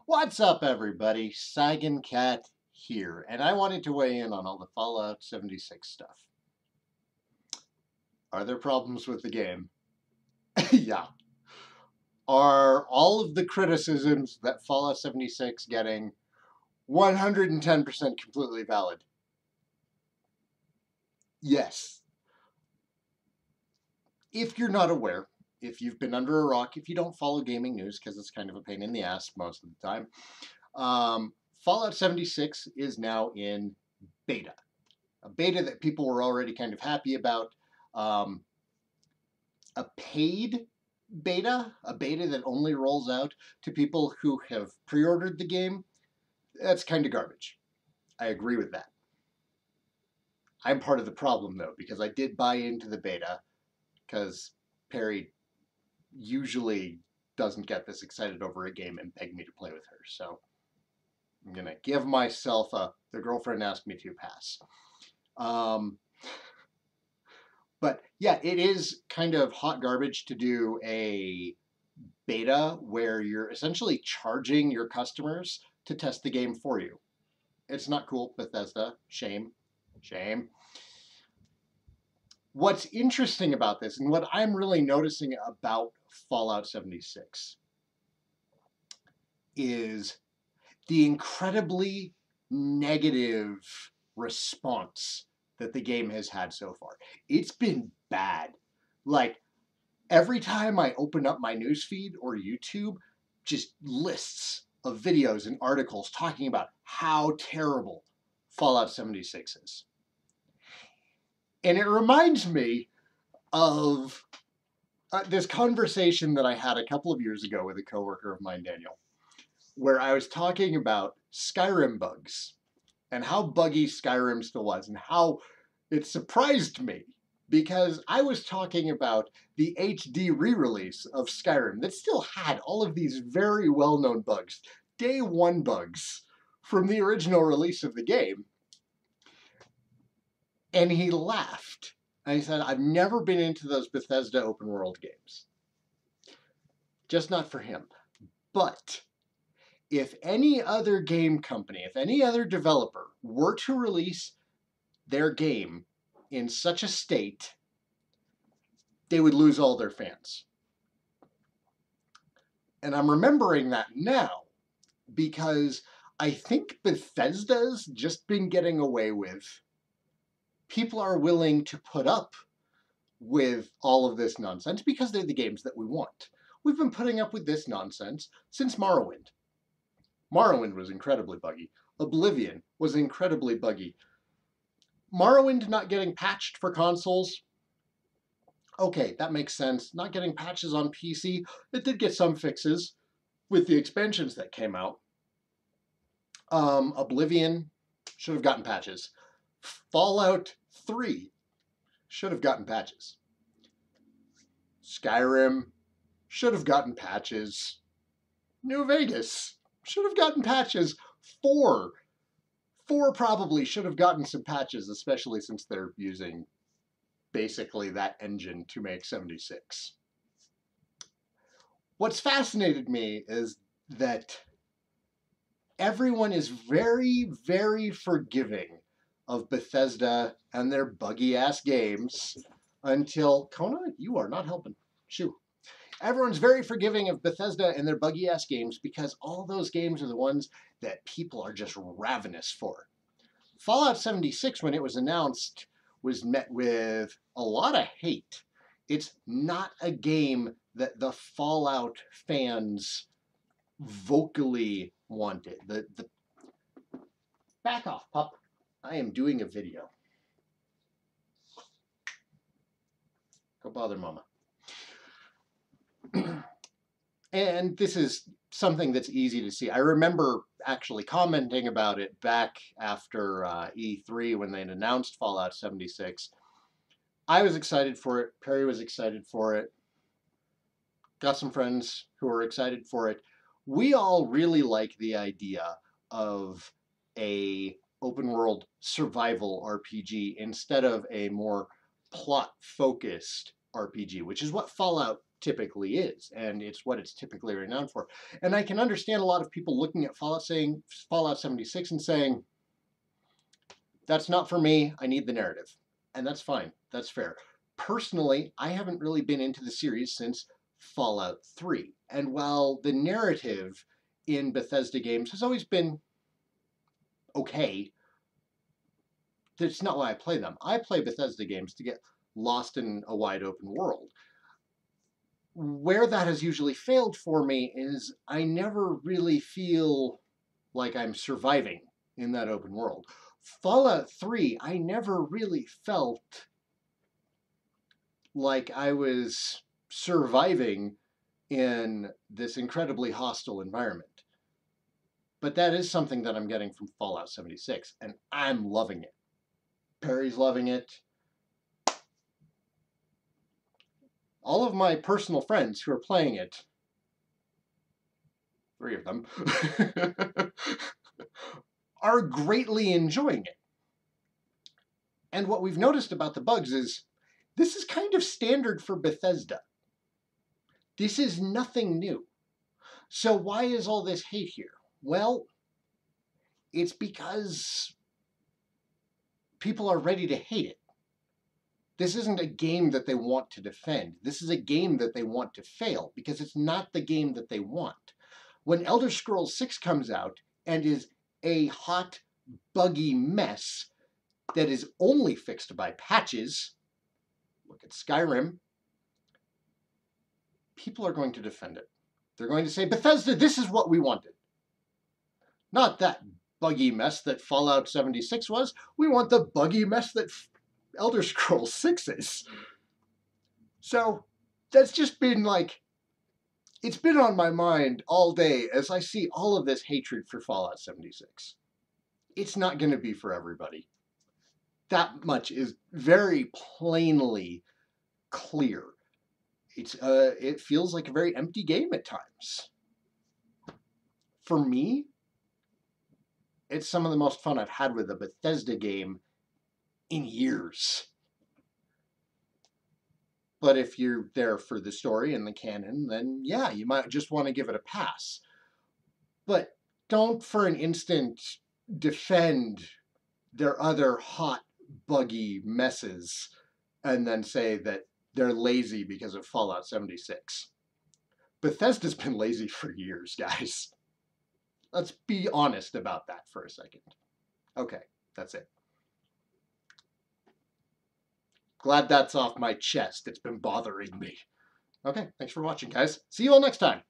What's up, everybody? Saigan Cat here, and I wanted to weigh in on all the Fallout 76 stuff. Are there problems with the game? Yeah. Are all of the criticisms that Fallout 76 getting 110% completely valid? Yes. If you're not aware, if you've been under a rock, if you don't follow gaming news, because it's kind of a pain in the ass most of the time, Fallout 76 is now in beta. A beta that people were already kind of happy about. A paid beta, a beta that only rolls out to people who have pre-ordered the game, that's kind of garbage. I agree with that. I'm part of the problem, though, because I did buy into the beta, because Perry usually doesn't get this excited over a game and beg me to play with her. So I'm going to give myself the girlfriend asked me to pass. But yeah, it is kind of hot garbage to do a beta where you're essentially charging your customers to test the game for you. It's not cool, Bethesda. Shame. Shame. What's interesting about this, and what I'm really noticing about Fallout 76, is the incredibly negative response that the game has had so far. It's been bad. Like, every time I open up my newsfeed or YouTube, just lists of videos and articles talking about how terrible Fallout 76 is. And it reminds me of this conversation that I had a couple of years ago with a coworker of mine, Daniel, where I was talking about Skyrim bugs and how buggy Skyrim still was and how it surprised me because I was talking about the HD re-release of Skyrim that still had all of these very well-known bugs, day one bugs from the original release of the game. And he laughed. And he said, I've never been into those Bethesda open world games. Just not for him. But if any other game company, if any other developer were to release their game in such a state, they would lose all their fans. And I'm remembering that now because I think Bethesda's just been getting away with people are willing to put up with all of this nonsense because they're the games that we want. We've been putting up with this nonsense since Morrowind. Morrowind was incredibly buggy. Oblivion was incredibly buggy. Morrowind not getting patched for consoles, okay, that makes sense. Not getting patches on PC, it did get some fixes with the expansions that came out. Oblivion should have gotten patches. Fallout 3 should have gotten patches. Skyrim should have gotten patches. New Vegas should have gotten patches. 4 probably should have gotten some patches, especially since they're using basically that engine to make 76. What's fascinated me is that everyone is very, very forgiving of Bethesda and their buggy-ass games until... Kona, you are not helping. Shoo. Everyone's very forgiving of Bethesda and their buggy-ass games because all those games are the ones that people are just ravenous for. Fallout 76, when it was announced, was met with a lot of hate. It's not a game that the Fallout fans vocally wanted. The Back off, pup. I am doing a video. Go bother mama. And this is something that's easy to see. I remember actually commenting about it back after E3 when they announced Fallout 76. I was excited for it. Perry was excited for it. Got some friends who were excited for it. We all really like the idea of a open world survival RPG instead of a more plot focused RPG, which is what Fallout typically is, and it's what it's typically renowned for. And I can understand a lot of people looking at Fallout 76 and saying, that's not for me, I need the narrative. And that's fine, that's fair. Personally, I haven't really been into the series since Fallout 3. And while the narrative in Bethesda games has always been okay, that's not why I play them. I play Bethesda games to get lost in a wide open world. Where that has usually failed for me is I never really feel like I'm surviving in that open world. Fallout 3, I never really felt like I was surviving in this incredibly hostile environment. But that is something that I'm getting from Fallout 76, and I'm loving it. Perry's loving it. All of my personal friends who are playing it, 3 of them, are greatly enjoying it. And what we've noticed about the bugs is this is kind of standard for Bethesda. This is nothing new. So why is all this hate here? Well, it's because people are ready to hate it. This isn't a game that they want to defend. This is a game that they want to fail because it's not the game that they want. When Elder Scrolls 6 comes out and is a hot, buggy mess that is only fixed by patches, look at Skyrim, people are going to defend it. They're going to say, Bethesda, this is what we wanted. Not that buggy mess that Fallout 76 was. We want the buggy mess that Elder Scrolls 6 is. So that's just been like, it's been on my mind all day as I see all of this hatred for Fallout 76. It's not going to be for everybody. That much is very plainly clear. It feels like a very empty game at times. For me, it's some of the most fun I've had with a Bethesda game in years. But if you're there for the story and the canon, then yeah, you might just want to give it a pass. But don't for an instant defend their other hot, buggy messes and then say that they're lazy because of Fallout 76. Bethesda's been lazy for years, guys. Let's be honest about that for a second. Okay, that's it. Glad that's off my chest. It's been bothering me. Okay, thanks for watching, guys. See you all next time.